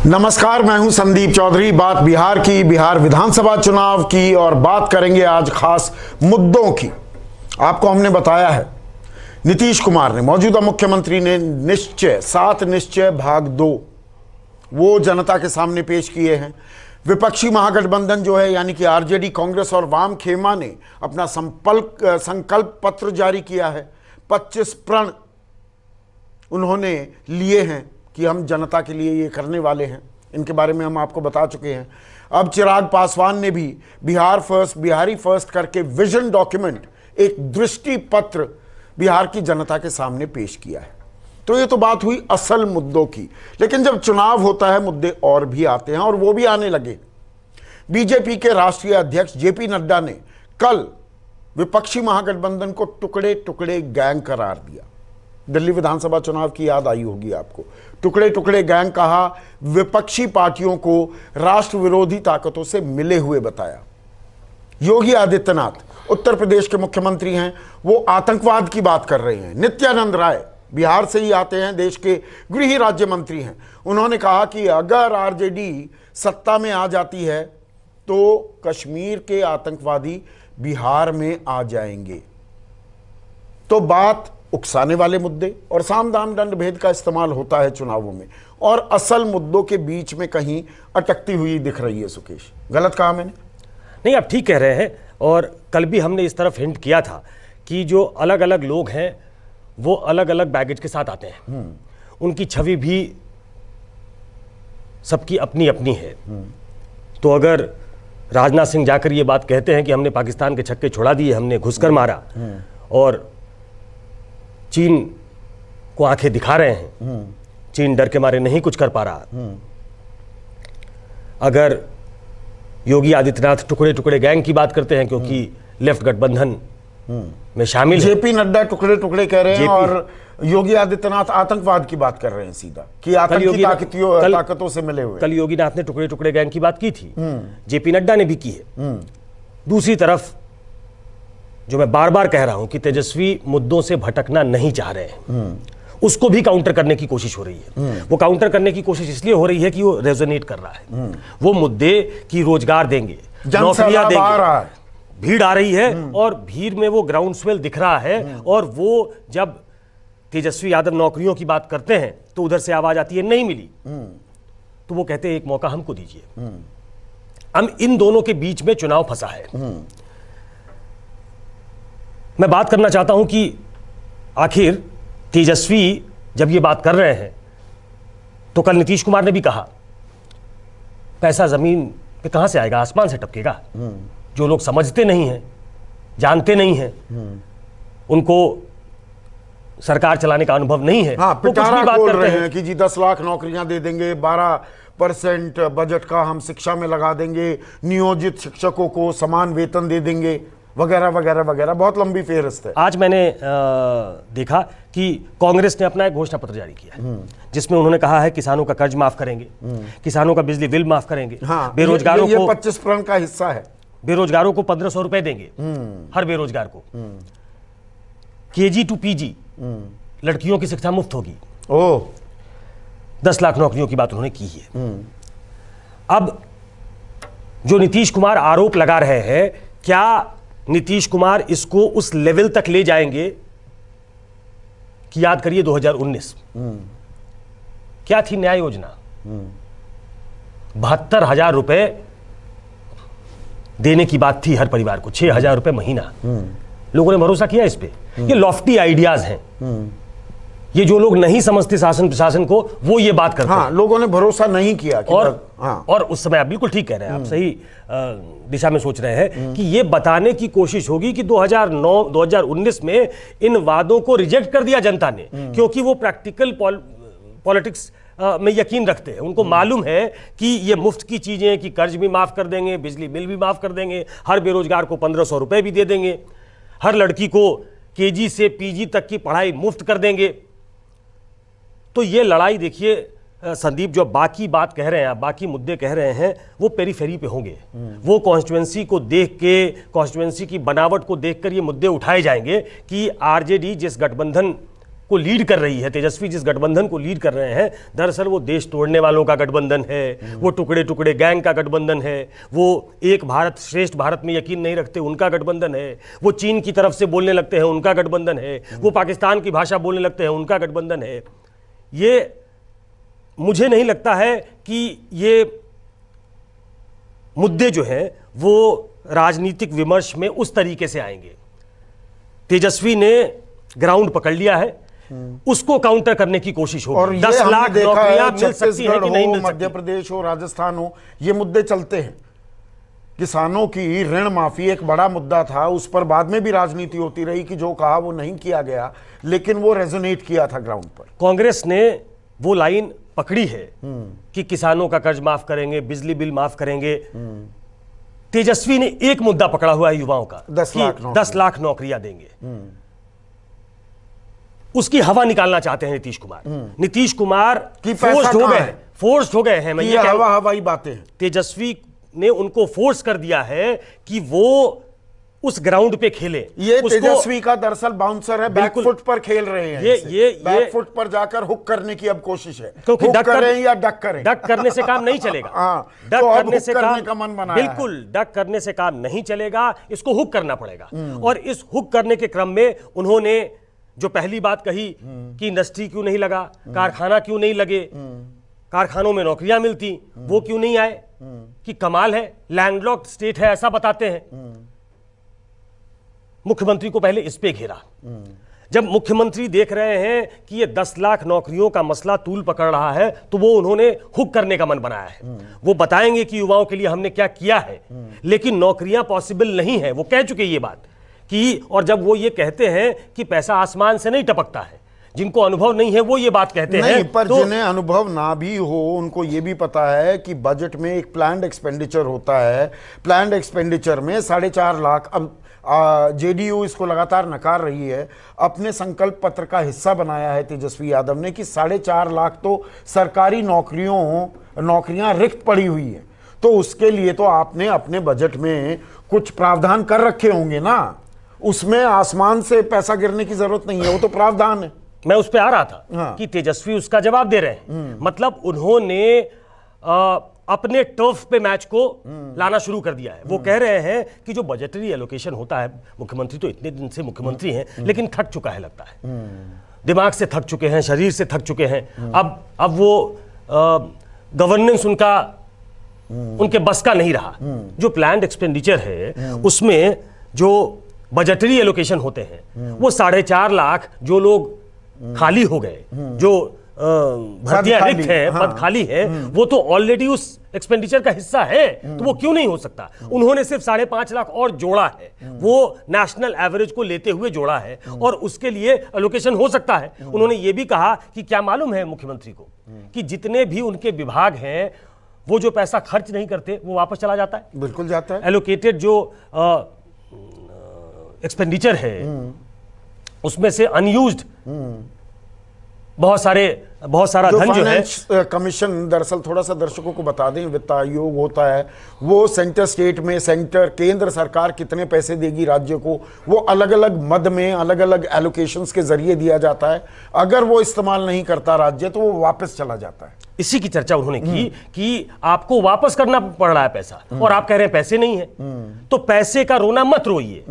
नमस्कार, मैं हूं संदीप चौधरी। बात बिहार की, बिहार विधानसभा चुनाव की, और बात करेंगे आज खास मुद्दों की। आपको हमने बताया है, नीतीश कुमार ने, मौजूदा मुख्यमंत्री ने निश्चय 7 निश्चय भाग 2 वो जनता के सामने पेश किए हैं। विपक्षी महागठबंधन जो है, यानी कि आरजेडी, कांग्रेस और वाम खेमा ने अपना संकल्प पत्र जारी किया है। 25 प्रण उन्होंने लिए हैं कि हम जनता के लिए ये करने वाले हैं। इनके बारे में हम आपको बता चुके हैं। अब चिराग पासवान ने भी बिहार फर्स्ट, बिहारी फर्स्ट करके विजन डॉक्यूमेंट, एक दृष्टि पत्र बिहार की जनता के सामने पेश किया है। तो ये तो बात हुई असल मुद्दों की, लेकिन जब चुनाव होता है मुद्दे और भी आते हैं, और वो भी आने लगे। बीजेपी के राष्ट्रीय अध्यक्ष जेपी नड्डा ने कल विपक्षी महागठबंधन को टुकड़े टुकड़े गैंग करार दिया। दिल्ली विधानसभा चुनाव की याद आई होगी आपको। टुकड़े टुकड़े गैंग कहा, विपक्षी पार्टियों को राष्ट्र विरोधी ताकतों से मिले हुए बताया। योगी आदित्यनाथ उत्तर प्रदेश के मुख्यमंत्री हैं, वो आतंकवाद की बात कर रहे हैं। नित्यानंद राय बिहार से ही आते हैं, देश के गृह राज्य मंत्री हैं। उन्होंने कहा कि अगर आरजेडी सत्ता में आ जाती है तो कश्मीर के आतंकवादी बिहार में आ जाएंगे। तो बात उकसाने वाले मुद्दे और साम दाम दंड भेद का इस्तेमाल होता है चुनावों में, और असल मुद्दों के बीच में कहीं अटकती हुई दिख रही है। सुकेश, गलत कहा मैंने? नहीं, आप ठीक कह रहे हैं। और कल भी हमने इस तरफ हिंट किया था कि जो अलग अलग लोग हैं वो अलग अलग बैगेज के साथ आते हैं। उनकी छवि भी सबकी अपनी अपनी है। तो अगर राजनाथ सिंह जाकर ये बात कहते हैं कि हमने पाकिस्तान के छक्के छुड़ा दिए, हमने घुसकर मारा, और चीन को आंखें दिखा रहे हैं, चीन डर के मारे नहीं कुछ कर पा रहा। अगर योगी आदित्यनाथ टुकड़े टुकड़े गैंग की बात करते हैं, क्योंकि लेफ्ट गठबंधन में शामिल है। जेपी नड्डा टुकड़े टुकड़े कह रहे हैं, और योगी आदित्यनाथ आतंकवाद की बात कर रहे हैं सीधा, कि आतंकी ताकतों से मिले हुए। कल योगीनाथ ने टुकड़े टुकड़े गैंग की बात की थी, जेपी नड्डा ने भी की है। दूसरी तरफ जो मैं बार बार कह रहा हूं कि तेजस्वी मुद्दों से भटकना नहीं चाह रहे हैं, उसको भी काउंटर करने की कोशिश हो रही है। वो काउंटर करने की कोशिश इसलिए हो रही है कि वो रेजोनेट कर रहा है। वो मुद्दे कि रोजगार देंगे, नौकरियां देंगे, भीड़ आ रही है, और भीड़ में वो ग्राउंड स्वेल दिख रहा है। और वो जब तेजस्वी यादव नौकरियों की बात करते हैं तो उधर से आवाज आती है नहीं मिली, तो वो कहते हैं एक मौका हमको दीजिए। हम इन दोनों के बीच में चुनाव फंसा है। मैं बात करना चाहता हूं कि आखिर तेजस्वी जब ये बात कर रहे हैं तो कल नीतीश कुमार ने भी कहा पैसा जमीन पे कहां से आएगा, आसमान से टपकेगा। जो लोग समझते नहीं हैं, जानते नहीं हैं, उनको सरकार चलाने का अनुभव नहीं है, हाँ, पिटारा बोल रहे हैं कि जी 10 लाख नौकरियां दे देंगे, 12% बजट का हम शिक्षा में लगा देंगे, नियोजित शिक्षकों को समान वेतन दे देंगे, वगैरह वगैरह वगैरह। बहुत लंबी फेहरिस्त है। आज मैंने देखा कि कांग्रेस ने अपना एक घोषणा पत्र जारी किया, जिसमें उन्होंने कहा है किसानों का कर्ज माफ करेंगे, किसानों का बिजली बिल माफ करेंगे, हाँ, बेरोजगारों ये को 25 प्रण का हिस्सा है। बेरोजगारों को 1500 रुपए देंगे, हर बेरोजगार को। केजी टू पीजी लड़कियों की शिक्षा मुफ्त होगी। 10 लाख नौकरियों की बात उन्होंने की है। अब जो नीतीश कुमार आरोप लगा रहे हैं, क्या नीतीश कुमार इसको उस लेवल तक ले जाएंगे कि याद करिए 2019 क्या थी न्याय योजना? 72,000 रुपए देने की बात थी हर परिवार को, 6,000 रुपए महीना। लोगों ने भरोसा किया इस पे। ये लॉफ्टी आइडियाज हैं। ये जो लोग नहीं समझते शासन प्रशासन को, वो ये बात करते हैं। लोगों ने भरोसा नहीं किया कि और उस समय आप बिल्कुल ठीक कह रहे हैं, आप सही दिशा में सोच रहे हैं कि ये बताने की कोशिश होगी कि 2009-2019 में इन वादों को रिजेक्ट कर दिया जनता ने, क्योंकि वो प्रैक्टिकल पॉलिटिक्स में यकीन रखते हैं। उनको मालूम है कि ये मुफ्त की चीजें, कि कर्ज भी माफ कर देंगे, बिजली बिल भी माफ कर देंगे, हर बेरोजगार को 1500 रुपए भी दे देंगे, हर लड़की को केजी से पीजी तक की पढ़ाई मुफ्त कर देंगे। तो ये लड़ाई देखिए संदीप, जो बाकी बात कह रहे हैं, बाकी मुद्दे कह रहे हैं, वो पेरीफेरी पे होंगे। वो कॉन्स्टिट्यूएंसी को देख के, कॉन्स्टिट्यूएंसी की बनावट को देखकर ये मुद्दे उठाए जाएंगे कि आरजेडी जिस गठबंधन को लीड कर रही है, तेजस्वी जिस गठबंधन को लीड कर रहे हैं, दरअसल वो देश तोड़ने वालों का गठबंधन है, वो टुकड़े टुकड़े गैंग का गठबंधन है, वो एक भारत श्रेष्ठ भारत में यकीन नहीं रखते उनका गठबंधन है, वो चीन की तरफ से बोलने लगते हैं उनका गठबंधन है, वो पाकिस्तान की भाषा बोलने लगते हैं उनका गठबंधन है। ये मुझे नहीं लगता है कि ये मुद्दे जो हैं वो राजनीतिक विमर्श में उस तरीके से आएंगे। तेजस्वी ने ग्राउंड पकड़ लिया है, उसको काउंटर करने की कोशिश होगी। और 10 लाख नौकरियां मिल सकती हैं कि नहीं मिल सकती। मध्य प्रदेश हो, राजस्थान हो, ये मुद्दे चलते हैं। किसानों की ऋण माफी एक बड़ा मुद्दा था, उस पर बाद में भी राजनीति होती रही कि जो कहा वो नहीं किया गया, लेकिन वो रेजोनेट किया था ग्राउंड पर। कांग्रेस ने वो लाइन पकड़ी है कि किसानों का कर्ज माफ करेंगे, बिजली बिल माफ करेंगे। तेजस्वी ने एक मुद्दा पकड़ा हुआ है युवाओं का, 10 लाख नौकरियां देंगे। उसकी हवा निकालना चाहते हैं नीतीश कुमार। नीतीश कुमार फोर्स्ड हो गए हैं। मैं ये हवाई बातें हैं। तेजस्वी ने उनको फोर्स कर दिया है कि वो उस ग्राउंड पे खेले। ये तेजस्वी का दरअसल बाउंसर है, बैकफुट पर खेल रहे हैं। ये बैकफुट पर जाकर हुक करने की अब कोशिश है, क्योंकि डक करें या डक करें। डक करने से काम नहीं चलेगा। डक तो करने से काम का मन बना, बिल्कुल डक करने से काम नहीं चलेगा, इसको हुक करना पड़ेगा। और इस हुक करने के क्रम में उन्होंने जो पहली बात कही कि इंडस्ट्री क्यों नहीं लगा, कारखाना क्यों नहीं लगे, कारखानों में नौकरियां मिलती, वो क्यों नहीं आए, कि कमाल है, लैंडलॉक्ड स्टेट है ऐसा बताते हैं। मुख्यमंत्री को पहले इस पे घेरा। जब मुख्यमंत्री देख रहे हैं कि ये 10 लाख नौकरियों का मसला तूल पकड़ रहा है, तो वो उन्होंने हुक करने का मन बनाया है। वो बताएंगे कि युवाओं के लिए हमने क्या किया है, लेकिन नौकरियां पॉसिबल नहीं है, वो कह चुके ये बात कि। और जब वो ये कहते हैं कि पैसा आसमान से नहीं टपकता है, जिनको अनुभव नहीं है वो ये बात कहते हैं। पर तो जिन्हें अनुभव ना भी हो उनको ये भी पता है कि बजट में एक प्लान्ड एक्सपेंडिचर होता है। प्लान्ड एक्सपेंडिचर में 4.5 लाख, अब जेडीयू इसको लगातार नकार रही है, अपने संकल्प पत्र का हिस्सा बनाया है तेजस्वी यादव ने कि 4.5 लाख तो सरकारी नौकरियां रिक्त पड़ी हुई है। तो उसके लिए तो आपने अपने बजट में कुछ प्रावधान कर रखे होंगे ना, उसमें आसमान से पैसा गिरने की जरूरत नहीं है, वो तो प्रावधान है। मैं उस पर आ रहा था कि तेजस्वी उसका जवाब दे रहे हैं। मतलब उन्होंने अपने टर्फ पे मैच को लाना शुरू कर दिया है। वो कह रहे हैं कि जो बजटरी एलोकेशन होता है, मुख्यमंत्री तो इतने दिन से मुख्यमंत्री हैं, लेकिन थक चुका है लगता है, दिमाग से थक चुके हैं, शरीर से थक चुके हैं। अब वो गवर्नेंस उनके बस का नहीं रहा। जो प्लान्ड एक्सपेंडिचर है उसमें जो बजटरी एलोकेशन होते हैं वो 4.5 लाख जो लोग खाली हो गए, जो भर्तियां रिक्त है, पद खाली है, वो तो ऑलरेडी उस एक्सपेंडिचर का हिस्सा है, तो वो क्यों नहीं हो सकता। उन्होंने सिर्फ 5.5 लाख और जोड़ा है, वो नेशनल एवरेज को लेते हुए जोड़ा है, और उसके लिए एलोकेशन हो सकता है। उन्होंने ये भी कहा कि क्या मालूम है मुख्यमंत्री को कि जितने भी उनके विभाग हैं वो जो पैसा खर्च नहीं करते वो वापस चला जाता है। बिल्कुल जाता है। एलोकेटेड जो एक्सपेंडिचर है उसमें से अनयूज्ड बहुत सारा धन जो है। कमीशन दरअसल थोड़ा सा दर्शकों को बता दें, वित्त आयोग होता है, वो सेंटर स्टेट में केंद्र सरकार कितने पैसे देगी राज्य को, वो अलग अलग मद में अलग अलग एलोकेशंस के जरिए दिया जाता है। अगर वो इस्तेमाल नहीं करता राज्य तो वो वापस चला जाता है। इसी की चर्चा उन्होंने की कि आपको वापस करना पड़ रहा है पैसा, और आप कह रहे हैं पैसे नहीं है। तो पैसे का रोना मत रोइए,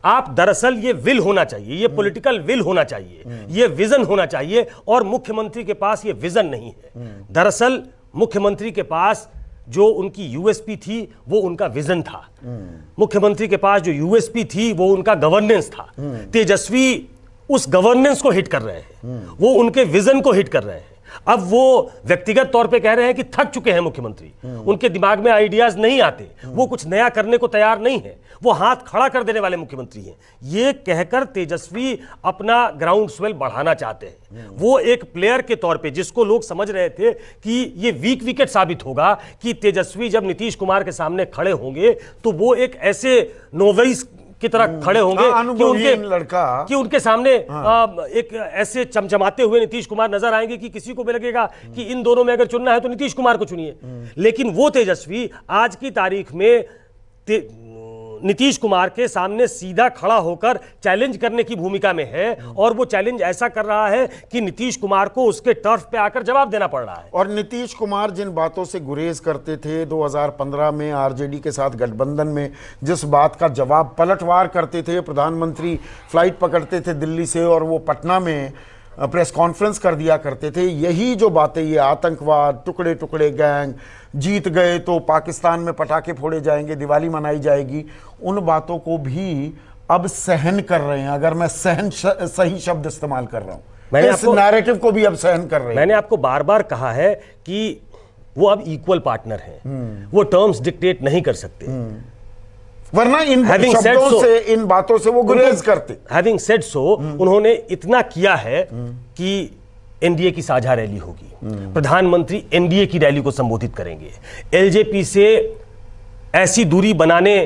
आप दरअसल ये विल होना चाहिए, ये पॉलिटिकल विल होना चाहिए, ये विजन होना चाहिए, और मुख्यमंत्री के पास ये विजन नहीं है। दरअसल मुख्यमंत्री के पास जो उनकी यूएसपी थी वो उनका विजन था। मुख्यमंत्री के पास जो यूएसपी थी वो उनका गवर्नेंस था। तेजस्वी उस गवर्नेंस को हिट कर रहे हैं, वो उनके विजन को हिट कर रहे हैं। अब वो व्यक्तिगत तौर पे कह रहे हैं कि थक चुके हैं मुख्यमंत्री, उनके दिमाग में आइडियाज नहीं आते, वो कुछ नया करने को तैयार नहीं है, वो हाथ खड़ा कर देने वाले मुख्यमंत्री हैं। ये कहकर तेजस्वी अपना ग्राउंड स्वेल बढ़ाना चाहते हैं। वो एक प्लेयर के तौर पे, जिसको लोग समझ रहे थे कि ये वीक विकेट साबित होगा, कि तेजस्वी जब नीतीश कुमार के सामने खड़े होंगे तो वो एक ऐसे नोवाइस की तरह खड़े होंगे कि उनके सामने एक ऐसे चमचमाते हुए नीतीश कुमार नजर आएंगे कि किसी को भी लगेगा कि इन दोनों में अगर चुनना है तो नीतीश कुमार को चुनिए। लेकिन वो तेजस्वी आज की तारीख में नीतीश कुमार के सामने सीधा खड़ा होकर चैलेंज करने की भूमिका में है, और वो चैलेंज ऐसा कर रहा है कि नीतीश कुमार को उसके टर्फ पे आकर जवाब देना पड़ रहा है। और नीतीश कुमार जिन बातों से गुरेज करते थे 2015 में आरजेडी के साथ गठबंधन में, जिस बात का जवाब पलटवार करते थे, प्रधानमंत्री फ्लाइट पकड़ते थे दिल्ली से और वो पटना में प्रेस कॉन्फ्रेंस कर दिया करते थे, यही जो बातें, ये आतंकवाद, टुकड़े टुकड़े गैंग, जीत गए तो पाकिस्तान में पटाखे फोड़े जाएंगे, दिवाली मनाई जाएगी, उन बातों को भी अब सहन कर रहे हैं। अगर मैं सहन सही शब्द इस्तेमाल कर रहा हूं, इस नैरेटिव को भी अब सहन कर रहे हैं। मैंने आपको बार बार कहा है कि वो अब इक्वल पार्टनर हैं, वो टर्म्स डिक्टेट नहीं कर सकते, वरना इन शब्दों से, इन बातों से वो गुरेज करते। हैविंग सेड सो, उन्होंने इतना किया है कि एनडीए की साझा रैली होगी, प्रधानमंत्री एनडीए की रैली को संबोधित करेंगे, एलजेपी से ऐसी दूरी बनाने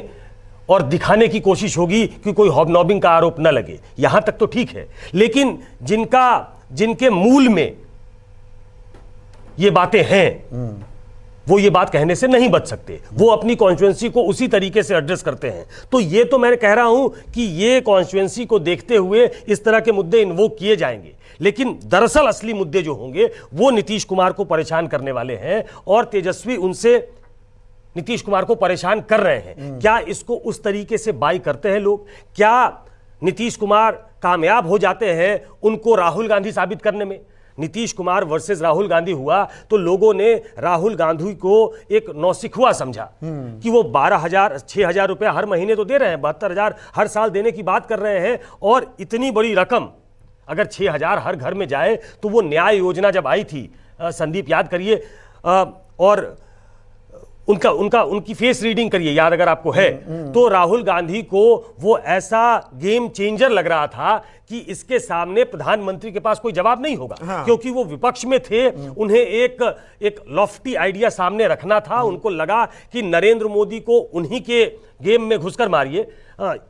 और दिखाने की कोशिश होगी कि कोई हॉबनॉबिंग का आरोप न लगे। यहां तक तो ठीक है, लेकिन जिनके मूल में ये बातें हैं, वो ये बात कहने से नहीं बच सकते, वो अपनी कॉन्स्टिट्यूएंसी को उसी तरीके से एड्रेस करते हैं। तो ये तो मैं कह रहा हूं कि ये कॉन्स्टिट्यूएंसी को देखते हुए इस तरह के मुद्दे इन्वोक किए जाएंगे, लेकिन दरअसल असली मुद्दे जो होंगे वो नीतीश कुमार को परेशान करने वाले हैं, और तेजस्वी उनसे नीतीश कुमार को परेशान कर रहे हैं। क्या इसको उस तरीके से बाई करते हैं लोग? क्या नीतीश कुमार कामयाब हो जाते हैं उनको राहुल गांधी साबित करने में? नीतीश कुमार वर्सेस राहुल गांधी हुआ तो लोगों ने राहुल गांधी को एक नौसिखुआ समझा कि वो 12,000 6,000 रुपए हर महीने तो दे रहे हैं, 72,000 हर साल देने की बात कर रहे हैं, और इतनी बड़ी रकम अगर 6,000 हर घर में जाए तो वो न्याय योजना जब आई थी, संदीप याद करिए, और उनकी फेस रीडिंग करिए, याद अगर आपको है, तो राहुल गांधी को वो ऐसा गेम चेंजर लग रहा था कि इसके सामने प्रधानमंत्री के पास कोई जवाब नहीं होगा। हाँ। क्योंकि वो विपक्ष में थे, उन्हें एक लॉफ्टी आइडिया सामने रखना था। उनको लगा कि नरेंद्र मोदी को उन्हीं के गेम में घुसकर मारिए।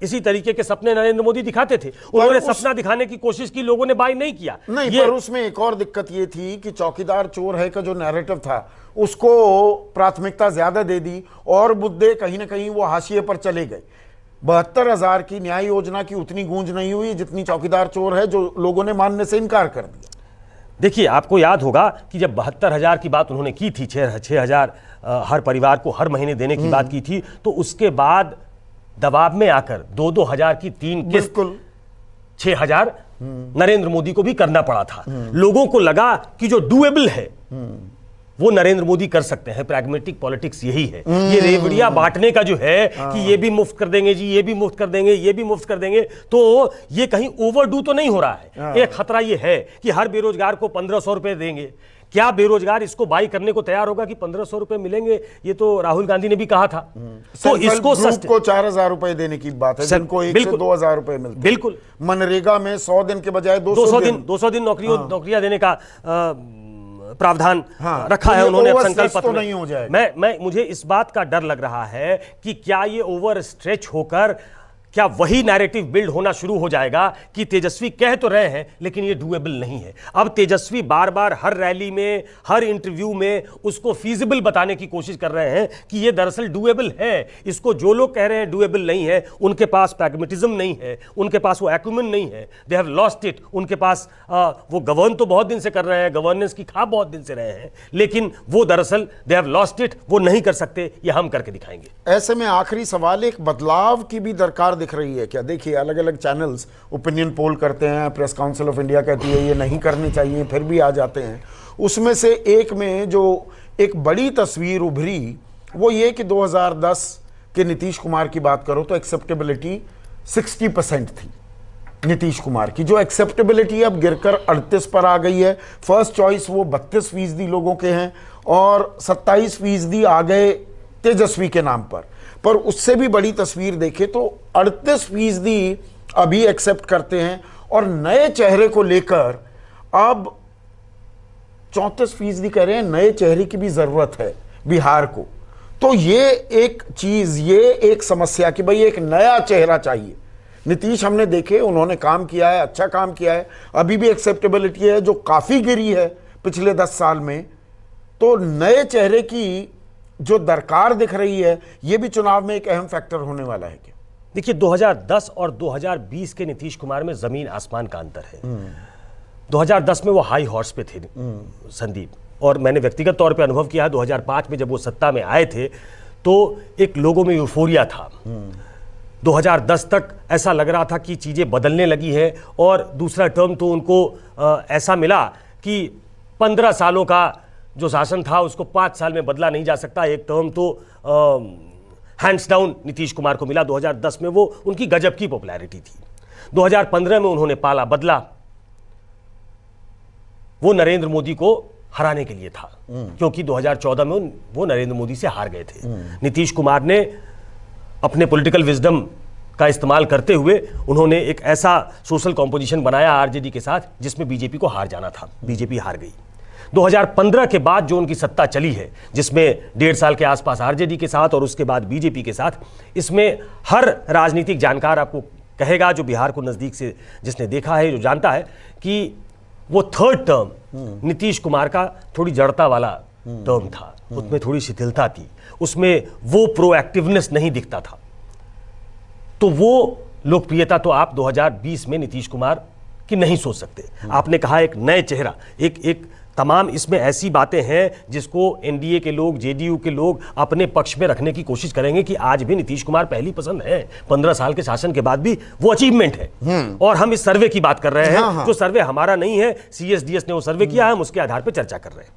इसी तरीके के सपने नरेंद्र मोदी दिखाते थे, उन्होंने सपना दिखाने की कोशिश की, लोगों ने बाय नहीं किया। नहीं, पर उसमें एक और दिक्कत ये थी कि चौकीदार चोर है का जो नैरेटिव था उसको प्राथमिकता ज्यादा दे दी, और मुद्दे कहीं ना कहीं वो हाशिए पर चले गए। 72,000 की न्याय योजना की उतनी गूंज नहीं हुई जितनी चौकीदार चोर है, जो लोगों ने मानने से इनकार कर दिया। देखिए, आपको याद होगा कि जब 72,000 की बात उन्होंने की थी, 6,000 हर परिवार को हर महीने देने की बात की थी, तो उसके बाद दबाव में आकर 2-2 हजार की 3 किस्त 6,000 नरेंद्र मोदी को भी करना पड़ा था। लोगों को लगा कि जो डूएबल है वो नरेंद्र मोदी कर सकते हैं। प्रैग्मेटिक पॉलिटिक्स यही है, ये रेवड़ियां बांटने का जो है कि ये भी मुफ्त कर देंगे जी, ये भी मुफ्त कर देंगे, ये भी मुफ्त कर देंगे, तो ये कहीं ओवरडू तो नहीं हो रहा है। एक खतरा ये है कि हर बेरोजगार को 1,500 रुपए देंगे। क्या बेरोजगार इसको बाई करने को तैयार होगा कि 1,500 रुपए मिलेंगे? ये तो राहुल गांधी ने भी कहा था। तो इसको को 4,000 रुपए देने की बात है, जिनको 1 से 2,000 रुपए मिलते हैं। बिल्कुल, मनरेगा में 100 दिन के बजाय 200 दिन नौकरियां देने का प्रावधान रखा है उन्होंने संकल्प पत्र में। नहीं हो जाएगा। मुझे इस बात का डर लग रहा है कि क्या ये ओवर स्ट्रेच होकर क्या वही नैरेटिव बिल्ड होना शुरू हो जाएगा कि तेजस्वी कह तो रहे हैं लेकिन ये डूएबल नहीं है। अब तेजस्वी बार बार हर रैली में, हर इंटरव्यू में उसको फीजिबल बताने की कोशिश कर रहे हैं कि ये दरअसल डूएबल है। इसको जो लोग कह रहे हैं डूएबल नहीं है, उनके पास प्रैग्मेटिज्म नहीं है, उनके पास वो एक्यूमेन नहीं है, दे हैव लॉस्ट इट। उनके पास वो गवर्न तो बहुत दिन से कर रहे हैं, गवर्नेंस की खाप बहुत दिन से रहे हैं, लेकिन वो दरअसल दे हैव लॉस्ट इट, वो नहीं कर सकते, ये हम करके दिखाएंगे। ऐसे में आखिरी सवाल, एक बदलाव की भी दरकार दिख रही है क्या? देखिए, अलग अलग चैनल्स ओपिनियन पोल करते हैं, प्रेस काउंसिल ऑफ इंडिया कहती है ये नहीं करनी चाहिए, फिर भी आ जाते हैं। उसमें से एक में जो एक बड़ी तस्वीर उभरी वो ये कि 2010 के नीतीश कुमार की बात करो तो एक्सेप्टेबिलिटी 60% थी नीतीश कुमार की, जो एक्सेप्टेबिलिटी अब गिरकर 38 पर आ गई है। फर्स्ट चॉइस वो 32% लोगों के हैं और 27% आ गए तेजस्वी के नाम पर उससे भी बड़ी तस्वीर देखें तो 38% अभी एक्सेप्ट करते हैं और नए चेहरे को लेकर अब 34% कह रहे हैं नए चेहरे की भी जरूरत है बिहार को। तो ये एक चीज, ये एक समस्या कि भाई एक नया चेहरा चाहिए। नीतीश हमने देखे, उन्होंने काम किया है, अच्छा काम किया है, अभी भी एक्सेप्टेबिलिटी है जो काफी गिरी है पिछले 10 साल में। तो नए चेहरे की जो दरकार दिख रही है, ये भी चुनाव में एक अहम फैक्टर होने वाला है क्या? देखिए 2010 और 2020 के नीतीश कुमार में जमीन आसमान का अंतर है। 2010 में वो हाई हॉर्स पे थे संदीप, और मैंने व्यक्तिगत तौर पे अनुभव किया 2005 में जब वो सत्ता में आए थे तो एक लोगों में यूफोरिया था। 2010 तक ऐसा लग रहा था कि चीजें बदलने लगी है, और दूसरा टर्म तो उनको ऐसा मिला कि 15 सालों का जो शासन था उसको 5 साल में बदला नहीं जा सकता। एक टर्म तो हैंड्स डाउन नीतीश कुमार को मिला। 2010 में वो उनकी गजब की पॉपुलैरिटी थी। 2015 में उन्होंने पाला बदला, वो नरेंद्र मोदी को हराने के लिए था, क्योंकि 2014 में वो नरेंद्र मोदी से हार गए थे। नीतीश कुमार ने अपने पॉलिटिकल विजडम का इस्तेमाल करते हुए उन्होंने एक ऐसा सोशल कॉम्पोजिशन बनाया आरजेडी के साथ जिसमें बीजेपी को हार जाना था। बीजेपी हार गई। 2015 के बाद जो उनकी सत्ता चली है, जिसमें 1.5 साल के आसपास आरजेडी के साथ और उसके बाद बीजेपी के साथ, इसमें हर राजनीतिक जानकार आपको कहेगा, जो बिहार को नजदीक से जिसने देखा है, जो जानता है, कि वो थर्ड टर्म नीतीश कुमार का थोड़ी जड़ता वाला टर्म था। उसमें थोड़ी शिथिलता थी, उसमें वो प्रोएक्टिवनेस नहीं दिखता था। तो वो लोकप्रियता तो आप 2020 में नीतीश कुमार की नहीं सोच सकते। आपने कहा एक नए चेहरा, एक तमाम इसमें ऐसी बातें हैं जिसको एनडीए के लोग, जेडीयू के लोग अपने पक्ष में रखने की कोशिश करेंगे कि आज भी नीतीश कुमार पहली पसंद है। 15 साल के शासन के बाद भी वो अचीवमेंट है। और हम इस सर्वे की बात कर रहे हैं, जो सर्वे हमारा नहीं है, सीएसडीएस ने वो सर्वे किया है, हम उसके आधार पर चर्चा कर रहे हैं।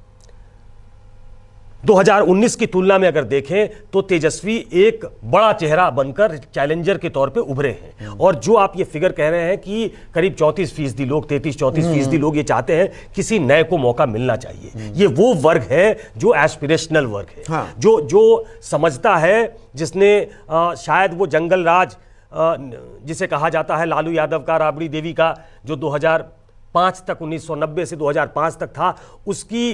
2019 की तुलना में अगर देखें तो तेजस्वी एक बड़ा चेहरा बनकर चैलेंजर के तौर पे उभरे हैं। और जो आप ये फिगर कह रहे हैं कि करीब 34% लोग, 33-34% लोग ये चाहते हैं किसी नए को मौका मिलना चाहिए। ये वो वर्ग है जो एस्पिरेशनल वर्ग है। हाँ। जो समझता है, जिसने शायद वो जंगल राज जिसे कहा जाता है लालू यादव का, राबड़ी देवी का, जो 2005 तक, 1990 से 2005 तक था, उसकी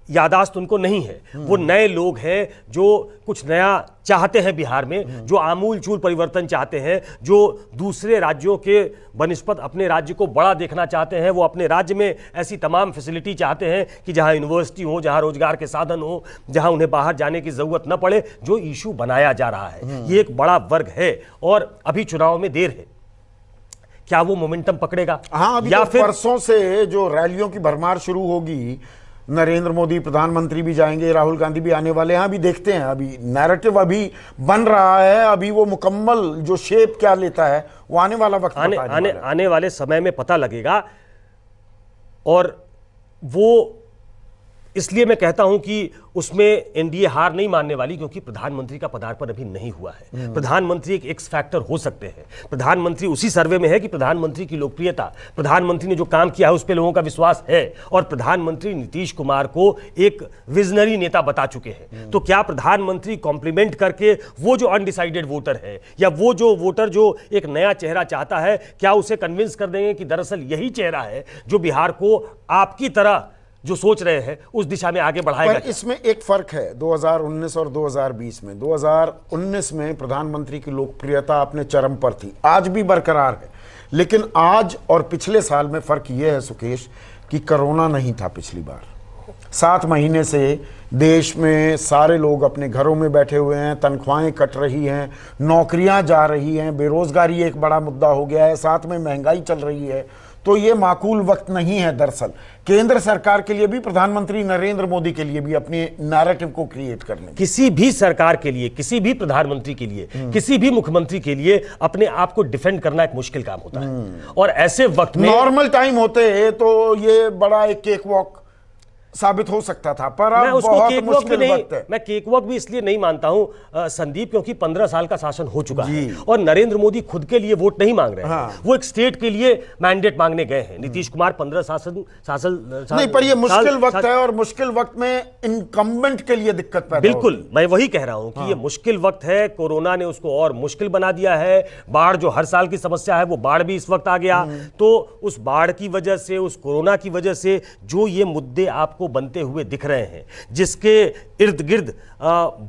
यादाश्त उनको नहीं है। वो नए लोग हैं जो कुछ नया चाहते हैं बिहार में, जो आमूल चूल परिवर्तन चाहते हैं, जो दूसरे राज्यों के बनिस्पत अपने राज्य को बड़ा देखना चाहते हैं। वो अपने राज्य में ऐसी तमाम फैसिलिटी चाहते हैं कि जहां यूनिवर्सिटी हो, जहां रोजगार के साधन हो, जहां उन्हें बाहर जाने की जरूरत न पड़े, जो इशू बनाया जा रहा है। ये एक बड़ा वर्ग है और अभी चुनाव में देर है। क्या वो मोमेंटम पकड़ेगा? हाँ, अभी या तो फिर परसों से जो रैलियों की भरमार शुरू होगी, नरेंद्र मोदी प्रधानमंत्री भी जाएंगे, राहुल गांधी भी आने वाले हैं। अभी देखते हैं, अभी नैरेटिव अभी बन रहा है। अभी वो मुकम्मल जो शेप क्या लेता है वो आने वाला वक्त आने वाले समय में पता लगेगा। और वो इसलिए मैं कहता हूं कि उसमें एनडीए हार नहीं मानने वाली, क्योंकि प्रधानमंत्री का पदार्पण अभी नहीं हुआ है। प्रधानमंत्री एक एक्स फैक्टर हो सकते हैं। प्रधानमंत्री उसी सर्वे में है कि प्रधानमंत्री की लोकप्रियता, प्रधानमंत्री ने जो काम किया है उस पर लोगों का विश्वास है, और प्रधानमंत्री नीतीश कुमार को एक विजनरी नेता बता चुके हैं। तो क्या प्रधानमंत्री कॉम्प्लीमेंट करके वो जो अनडिसाइडेड वोटर है, या वो जो वोटर जो एक नया चेहरा चाहता है, क्या उसे कन्विंस कर देंगे कि दरअसल यही चेहरा है जो बिहार को आपकी तरह जो सोच रहे हैं उस दिशा में आगे बढ़ाएगा? पर इसमें एक फर्क है 2019 और 2020 में। 2019 में प्रधानमंत्री की लोकप्रियता अपने चरम पर थी, आज भी बरकरार है। लेकिन आज और पिछले साल में फर्क यह है सुकेश कि कोरोना नहीं था पिछली बार। 7 महीने से देश में सारे लोग अपने घरों में बैठे हुए हैं, तनख्वाहें कट रही हैं, नौकरियां जा रही हैं, बेरोजगारी एक बड़ा मुद्दा हो गया है, साथ में महंगाई चल रही है। तो ये माकूल वक्त नहीं है दरअसल केंद्र सरकार के लिए भी, प्रधानमंत्री नरेंद्र मोदी के लिए भी, अपने नैरेटिव को क्रिएट करने। किसी भी सरकार के लिए, किसी भी प्रधानमंत्री के लिए, किसी भी मुख्यमंत्री के लिए अपने आप को डिफेंड करना एक मुश्किल काम होता है। और ऐसे वक्त में नॉर्मल टाइम होते तो ये बड़ा एक केक वॉक साबित हो सकता था, पर अब बहुत मुश्किल वक्त है। मैं केक वॉक भी इसलिए नहीं मानता हूं संदीप, क्योंकि 15 साल का शासन हो चुका है और नरेंद्र मोदी खुद के लिए वोट नहीं मांग रहे हैं। हाँ। वो एक स्टेट के लिए मैंडेट मांगने गए हैं। नीतीश कुमार 15 नहीं, पर ये मुश्किल वक्त है, और मुश्किल वक्त में इनकम्बेंट के लिए दिक्कत पैदा बिल्कुल, मैं वही कह रहा हूं कि ये मुश्किल वक्त है। कोरोना ने उसको और मुश्किल बना दिया है। बाढ़ जो हर साल की समस्या है, वो बाढ़ भी इस वक्त आ गया। तो उस बाढ़ की वजह से, उस कोरोना की वजह से जो ये मुद्दे आपको आपको बनते हुए दिख रहे हैं, जिसके इर्द गिर्द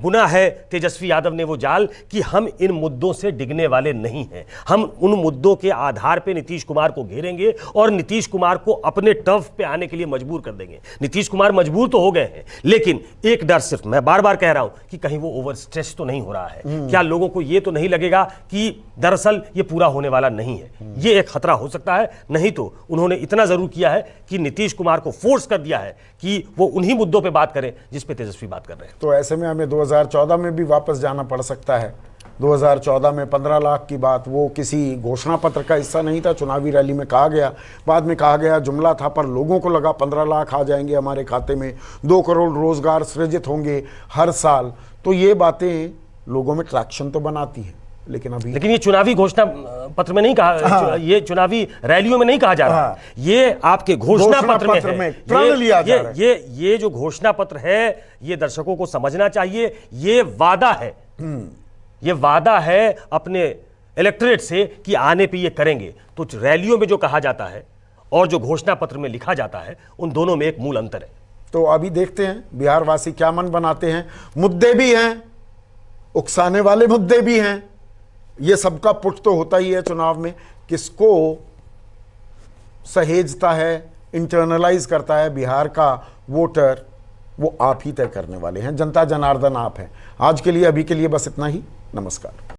बुना है तेजस्वी यादव ने वो जाल कि हम इन मुद्दों से डिगने वाले नहीं हैं। हम उन मुद्दों के आधार पे नीतीश कुमार को घेरेंगे और नीतीश कुमार को अपने टर्फ पे आने के लिए मजबूर कर देंगे। नीतीश कुमार मजबूर तो हो गए हैं, लेकिन एक डर सिर्फ मैं बार बार कह रहा हूं कि कहीं वो ओवर स्ट्रेस तो नहीं हो रहा है। क्या लोगों को ये तो नहीं लगेगा कि दरअसल ये पूरा होने वाला नहीं है? ये एक खतरा हो सकता है। नहीं तो उन्होंने इतना जरूर किया है कि नीतीश कुमार को फोर्स कर दिया है कि वो उन्हीं मुद्दों पे बात करें जिस पे तेजस्वी बात कर रहे हैं। तो ऐसे में हमें 2014 में भी वापस जाना पड़ सकता है। 2014 में 15 लाख की बात वो किसी घोषणा पत्र का हिस्सा नहीं था, चुनावी रैली में कहा गया, बाद में कहा गया जुमला था, पर लोगों को लगा 15 लाख आ जाएंगे हमारे खाते में, 2 करोड़ रोजगार सृजित होंगे हर साल। तो ये बातें लोगों में ट्रैक्शन तो बनाती हैं, लेकिन ये चुनावी घोषणा पत्र में नहीं कहा, ये चुनावी रैलियों में नहीं कहा जा रहा, ये आपके घोषणा पत्र में प्रण लिया जा रहा है। ये जो घोषणा पत्र है, ये दर्शकों को समझना चाहिए, ये वादा है, ये वादा है अपने इलेक्टोरेट से कि आने पे ये करेंगे। तो रैलियों में जो कहा जाता है और जो घोषणा पत्र में लिखा जाता है, उन दोनों में एक मूल अंतर है। तो अभी देखते हैं बिहार वासी क्या मन बनाते हैं। मुद्दे भी हैं, उकसाने वाले मुद्दे भी हैं, ये सबका पुट तो होता ही है चुनाव में। किसको सहेजता है, इंटरनलाइज करता है बिहार का वोटर, वो आप ही तय करने वाले हैं। जनता जनार्दन आप हैं। आज के लिए, अभी के लिए बस इतना ही। नमस्कार।